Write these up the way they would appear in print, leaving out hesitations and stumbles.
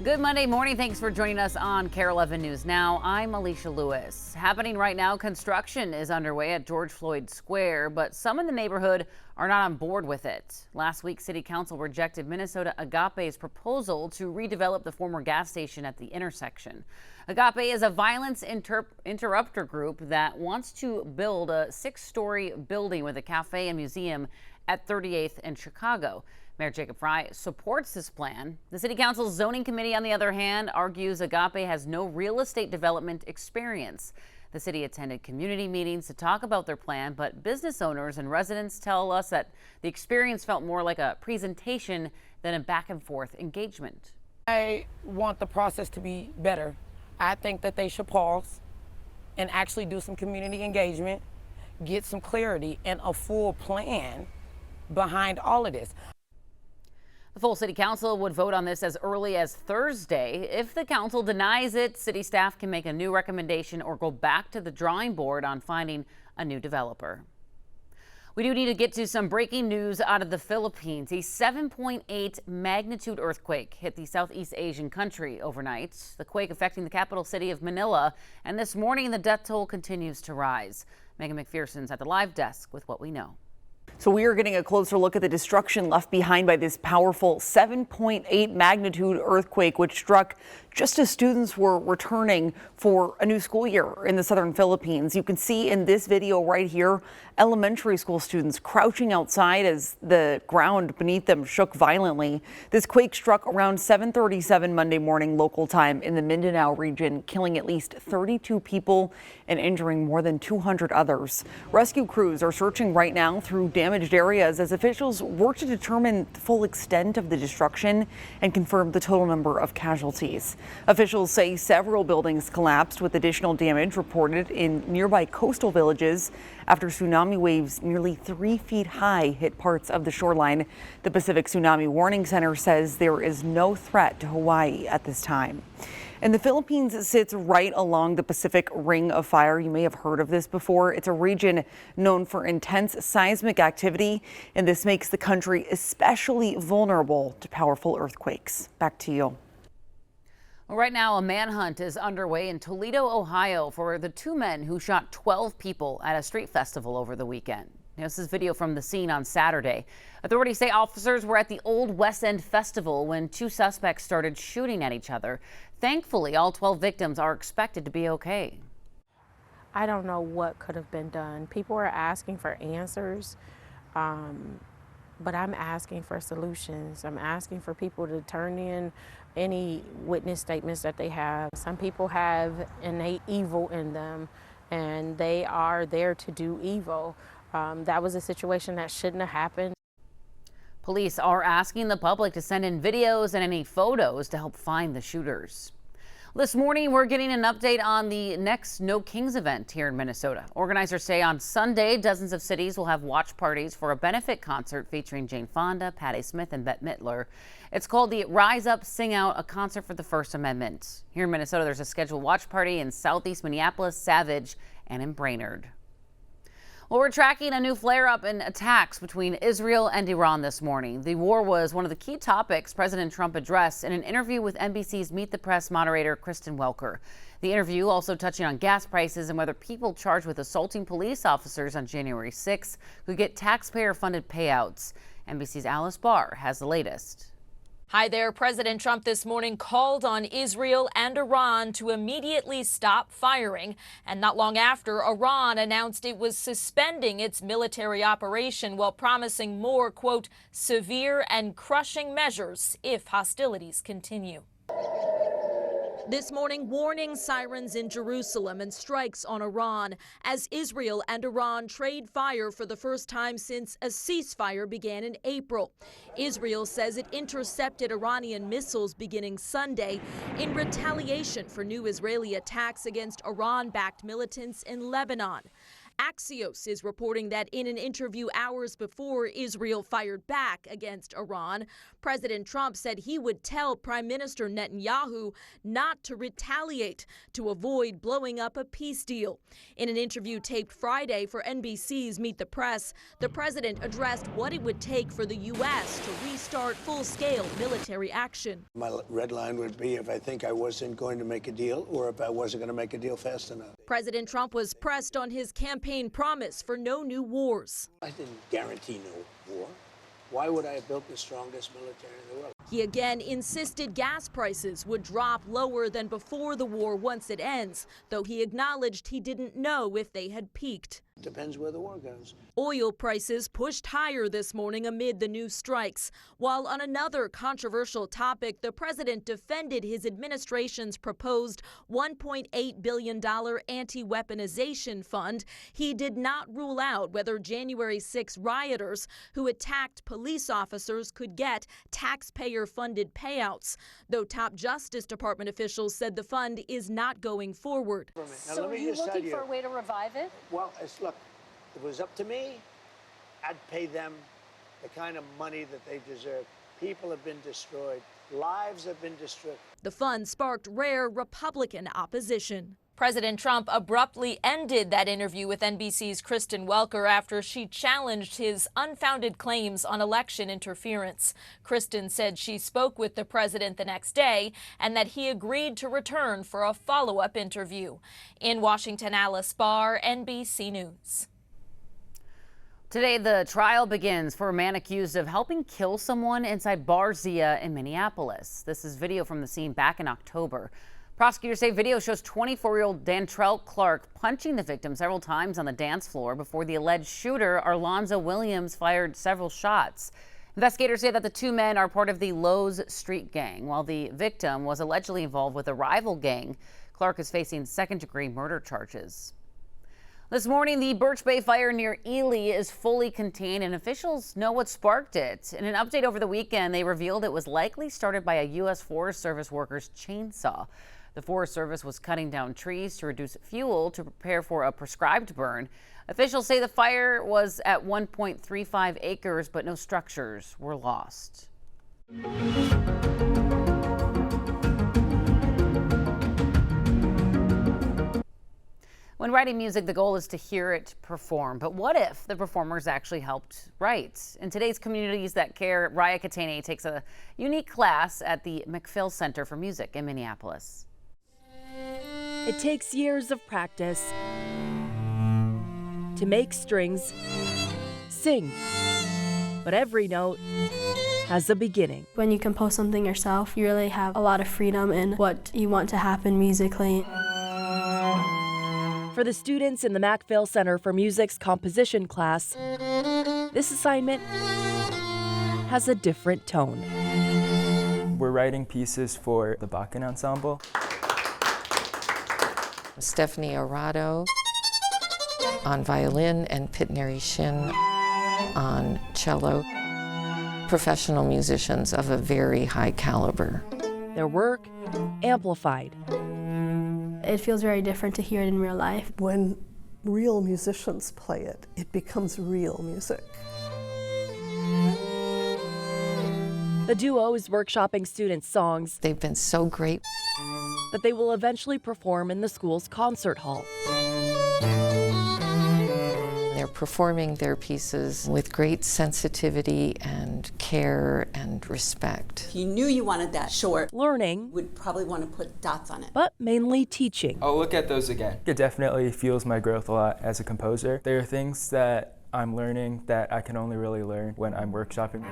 Good Monday morning. Thanks for joining us on Kare 11 News Now. I'm Alicia Lewis. Happening right now, construction is underway at George Floyd Square, but some in the neighborhood are not on board with it. Last week, City Council rejected Minnesota Agape's proposal to redevelop the former gas station at the intersection. Agape is a violence interrupter group that wants to build a 6-story building with a cafe and museum at 38th and Chicago. Mayor Jacob Fry supports this plan. The City Council's zoning committee, on the other hand, argues Agape has no real estate development experience. The city attended community meetings to talk about their plan, but business owners and residents tell us that the experience felt more like a presentation than a back and forth engagement. I want the process to be better. I think that they should pause and actually do some community engagement, get some clarity and a full plan behind all of this. The full City Council would vote on this as early as Thursday. If the council denies it, city staff can make a new recommendation or go back to the drawing board on finding a new developer. We do need to get to some breaking news out of the Philippines. A 7.8 magnitude earthquake hit the Southeast Asian country overnight. The quake affecting the capital city of Manila, and this morning the death toll continues to rise. Megan McPherson's at the live desk with what we know. So we are getting a closer look at the destruction left behind by this powerful 7.8 magnitude earthquake, which struck just as students were returning for a new school year in the southern Philippines. You can see in this video right here, elementary school students crouching outside as the ground beneath them shook violently. This quake struck around 7:37 Monday morning local time in the Mindanao region, killing at least 32 people and injuring more than 200 others. Rescue crews are searching right now through damaged areas as officials work to determine the full extent of the destruction and confirm the total number of casualties. Officials say several buildings collapsed, with additional damage reported in nearby coastal villages after tsunami waves nearly 3 feet high hit parts of the shoreline. The Pacific Tsunami Warning Center says there is no threat to Hawaii at this time. And the Philippines sits right along the Pacific Ring of Fire. You may have heard of this before. It's a region known for intense seismic activity, and this makes the country especially vulnerable to powerful earthquakes. Back to you. Well, right now, a manhunt is underway in Toledo, Ohio, for the 2 men who shot 12 people at a street festival over the weekend. This is video from the scene on Saturday. Authorities say officers were at the Old West End Festival when 2 suspects started shooting at each other. Thankfully, all 12 victims are expected to be okay. I don't know what could have been done. People are asking for answers, but I'm asking for solutions. I'm asking for people to turn in any witness statements that they have. Some people have innate evil in them, and they are there to do evil. That was a situation that shouldn't have happened. Police are asking the public to send in videos and any photos to help find the shooters. This morning, we're getting an update on the next No Kings event here in Minnesota. Organizers say on Sunday, dozens of cities will have watch parties for a benefit concert featuring Jane Fonda, Patti Smith, and Bette Midler. It's called the Rise Up, Sing Out, a concert for the First Amendment. Here in Minnesota, there's a scheduled watch party in Southeast Minneapolis, Savage, and in Brainerd. Well, we're tracking a new flare-up in attacks between Israel and Iran this morning. The war was one of the key topics President Trump addressed in an interview with NBC's Meet the Press moderator Kristen Welker. The interview also touching on gas prices and whether people charged with assaulting police officers on January 6th could get taxpayer-funded payouts. NBC's Alice Barr has the latest. Hi there. President Trump this morning called on Israel and Iran to immediately stop firing. And not long after, Iran announced it was suspending its military operation while promising more, quote, severe and crushing measures if hostilities continue. This morning, warning sirens in Jerusalem and strikes on Iran as Israel and Iran trade fire for the first time since a ceasefire began in April. Israel says it intercepted Iranian missiles beginning Sunday in retaliation for new Israeli attacks against Iran-backed militants in Lebanon. Axios is reporting that in an interview hours before Israel fired back against Iran, President Trump said he would tell Prime Minister Netanyahu not to retaliate to avoid blowing up a peace deal. In an interview taped Friday for NBC's Meet the Press, the president addressed what it would take for the U.S. to restart full-scale military action. My red line would be if I think I wasn't going to make a deal or if I wasn't going to make a deal fast enough. President Trump was pressed on his campaign promise for no new wars. I didn't guarantee no war. Why would I have built the strongest military in the world? He again insisted gas prices would drop lower than before the war once it ends, though he acknowledged he didn't know if they had peaked. Depends where the war goes. Oil prices pushed higher this morning amid the new strikes. While on another controversial topic, the president defended his administration's proposed $1.8 billion anti-weaponization fund. He did not rule out whether January 6 rioters who attacked police officers could get taxpayer-funded payouts, though top Justice Department officials said the fund is not going forward. So are you looking for a way to revive it? Well, look, if it was up to me, I'd pay them the kind of money that they deserve. People have been destroyed. Lives have been destroyed. The fund sparked rare Republican opposition. President Trump abruptly ended that interview with NBC's Kristen Welker after she challenged his unfounded claims on election interference. Kristen said she spoke with the president the next day and that he agreed to return for a follow-up interview. In Washington, Alice Barr, NBC News. Today, the trial begins for a man accused of helping kill someone inside Bar Zia in Minneapolis. This is video from the scene back in October. Prosecutors say video shows 24-year-old Dantrell Clark punching the victim several times on the dance floor before the alleged shooter, Arlonzo Williams, fired several shots. Investigators say that the two men are part of the Lowe's Street Gang, while the victim was allegedly involved with a rival gang. Clark is facing second-degree murder charges. This morning, the Birch Bay fire near Ely is fully contained, and officials know what sparked it. In an update over the weekend, they revealed it was likely started by a U.S. Forest Service worker's chainsaw. The Forest Service was cutting down trees to reduce fuel to prepare for a prescribed burn. Officials say the fire was at 1.35 acres, but no structures were lost. When writing music, the goal is to hear it perform. But what if the performers actually helped write? In today's Communities That Care, Raya Katene takes a unique class at the McPhail Center for Music in Minneapolis. It takes years of practice to make strings sing. But every note has a beginning. When you compose something yourself, you really have a lot of freedom in what you want to happen musically. For the students in the McPhail Center for Music's composition class, this assignment has a different tone. We're writing pieces for the Bakken Ensemble. Stephanie Arado on violin and Pitneri Shin on cello. Professional musicians of a very high caliber. Their work amplified. It feels very different to hear it in real life. When real musicians play it, it becomes real music. The duo is workshopping students' songs. They've been so great that they will eventually perform in the school's concert hall. They're performing their pieces with great sensitivity and care and respect. If you knew you wanted that short, learning would probably want to put dots on it. But mainly teaching. I'll look at those again. It definitely fuels my growth a lot as a composer. There are things that I'm learning that I can only really learn when I'm workshopping.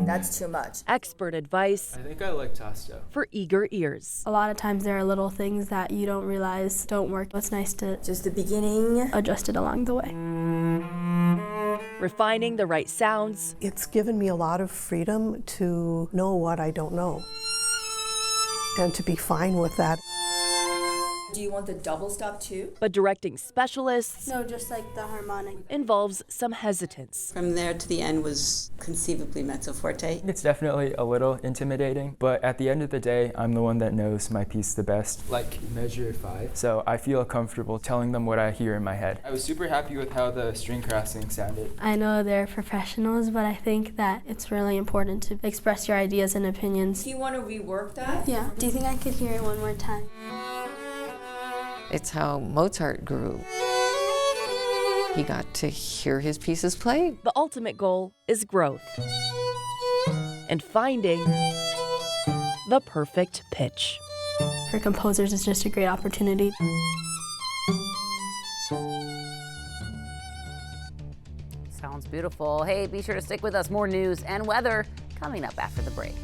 That's too much. Expert advice. I think I like Tasto. For eager ears. A lot of times there are little things that you don't realize don't work. It's nice to just the beginning, adjust it along the way. Refining the right sounds. It's given me a lot of freedom to know what I don't know and to be fine with that. Do you want the double stop too? But directing specialists No, just like the harmonic. involves some hesitance. From there to the end was conceivably mezzo forte. It's definitely a little intimidating, but at the end of the day, I'm the one that knows my piece the best. Like measure 5. So I feel comfortable telling them what I hear in my head. I was super happy with how the string crossing sounded. I know they're professionals, but I think that it's really important to express your ideas and opinions. Do you want to rework that? Yeah. Do you think I could hear it one more time? It's how Mozart grew. He got to hear his pieces played. The ultimate goal is growth and finding the perfect pitch. For composers, it's just a great opportunity. Sounds beautiful. Hey, be sure to stick with us. More news and weather coming up after the break.